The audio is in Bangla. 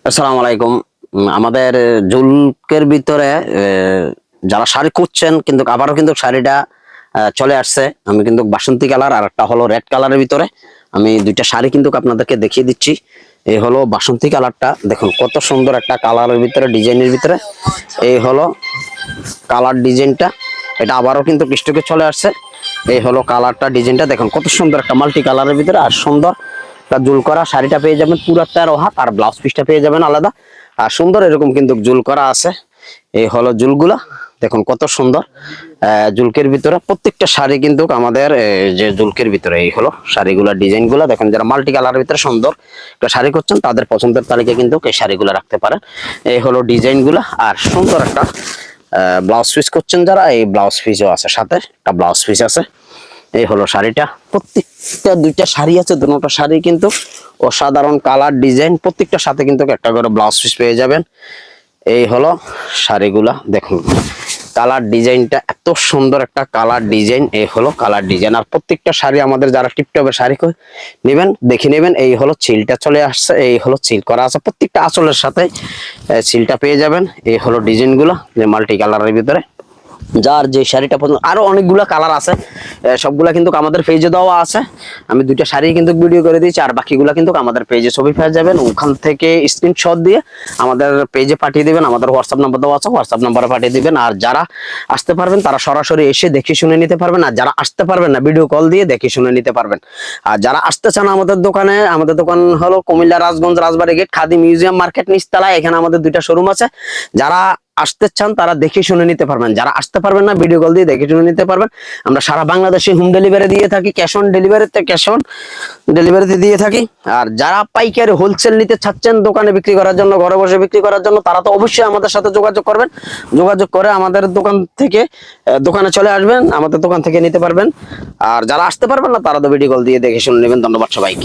আসসালামু আলাইকুম। আমাদের জুলকের ভিতরে যারা শাড়ি খুঁজছেন কিন্তু আবারও কিন্তু শাড়িটা চলে আসছে। আমি কিন্তু বাসন্তী কালার আর একটা হলো রেড কালারের ভিতরে আমি দুইটা শাড়ি কিন্তু আপনাদেরকে দেখিয়ে দিচ্ছি। এই হলো বাসন্তী কালারটা, দেখুন কত সুন্দর একটা কালারের ভিতরে, ডিজাইনের ভিতরে। এই হলো কালার ডিজাইনটা, এটা আবারও কিন্তু স্টকে চলে আসছে। এই হলো কালারটা, ডিজাইনটা দেখুন কত সুন্দর একটা মাল্টি কালারের ভিতরে, আর সুন্দর একটা জুল করা শাড়িটা পেয়ে যাবেন পুরো 13 হাত, আর ব্লাউজ পিসটা পেয়ে যাবেন আলাদা। আর সুন্দর এরকম কিন্তু জুল করা আছে। এই হলো জুলগুলা, দেখুন কত সুন্দর। জুলকের ভিতরে প্রত্যেকটা শাড়ি কিন্তু আমাদের যে জুলকের ভিতরে এই হলো শাড়িগুলা, ডিজাইনগুলা দেখুন। যারা মাল্টি কালারের ভিতরে সুন্দর একটা শাড়ি করছেন তাদের পছন্দের তালিকায় কিন্তু এই শাড়িগুলো রাখতে পারেন। এই হলো ডিজাইনগুলা, আর সুন্দর একটা ব্লাউজ পিস করছেন যারা, এই ব্লাউজ পিসও আছে, সাথে একটা ব্লাউজ পিস আছে। এই হলো শাড়িটা, প্রত্যেকটা দুইটা শাড়ি আছে, দুটো শাড়ি কিন্তু অসাধারণ কালার ডিজাইন, প্রত্যেকটার সাথে কিন্তু একটা করে ব্লাউজ পিস পেয়ে যাবেন। এই হলো শাড়িগুলা, দেখুন কালার ডিজাইনটা এত সুন্দর একটা কালার ডিজাইন। এই হলো কালার ডিজাইন, আর প্রত্যেকটা শাড়ি আমাদের যারা টিপটপের শাড়ি নেবেন দেখে নেবেন। এই হলো চিলটা চলে আসছে, এই হলো চিল করা আছে, প্রত্যেকটা আঁচলের সাথে চিলটা পেয়ে যাবেন। এই হলো ডিজাইনগুলো যে মাল্টি কালারের ভিতরে, যার যে শাড়িটা পছন্দ। আরো অনেকগুলো কালার আছে, সবগুলা কিন্তু আমাদের পেজে দেওয়া আছে। আমি দুইটা শাড়ি কিন্তু ভিডিও করে দিয়েছি, আর বাকিগুলা কিন্তু আমাদের পেজে ছবি পেয়ে যাবেন। ওখান থেকে স্ক্রিনশট দিয়ে আমাদের পেজে পাঠিয়ে দিবেন। আমাদের হোয়াটসঅ্যাপ নাম্বার দেওয়া আছে, হোয়াটসঅ্যাপ নাম্বারে পাঠিয়ে দিবেন। আর যারা আসতে পারবেন তারা সরাসরি এসে দেখে শুনে নিতে পারবেন, আর যারা আসতে পারবেন না ভিডিও কল দিয়ে দেখে শুনে নিতে পারবেন। আর যারা আসতে চান আমাদের দোকানে, আমাদের দোকান হলো কুমিল্লা রাজগঞ্জ রাজবাড়ী গেট খাদি মিউজিয়াম মার্কেট নিচতলায়। এখানে আমাদের দুইটা শোরুম আছে। যারা আসতে চান তারা দেখে শুনে নিতে পারবেন, যারা আসতে পারবেন না ভিডিও কল দিয়ে দেখে শুনে নিতে পারবেন। আমরা সারা বাংলাদেশে হোম ডেলিভারি দিয়ে থাকি, ক্যাশ অন ডেলিভারিতে দিয়ে থাকি। আর যারা পাইকারি হোলসেল নিতে চাচ্ছেন দোকানে বিক্রি করার জন্য, ঘরে বসে বিক্রি করার জন্য, তারা তো অবশ্যই আমাদের সাথে যোগাযোগ করবেন। যোগাযোগ করে আমাদের দোকান থেকে দোকানে চলে আসবেন, আমাদের দোকান থেকে নিতে পারবেন। আর যারা আসতে পারবেন না তারা তো ভিডিও কল দিয়ে দেখে শুনে নেবেন। ধন্যবাদ সবাইকে।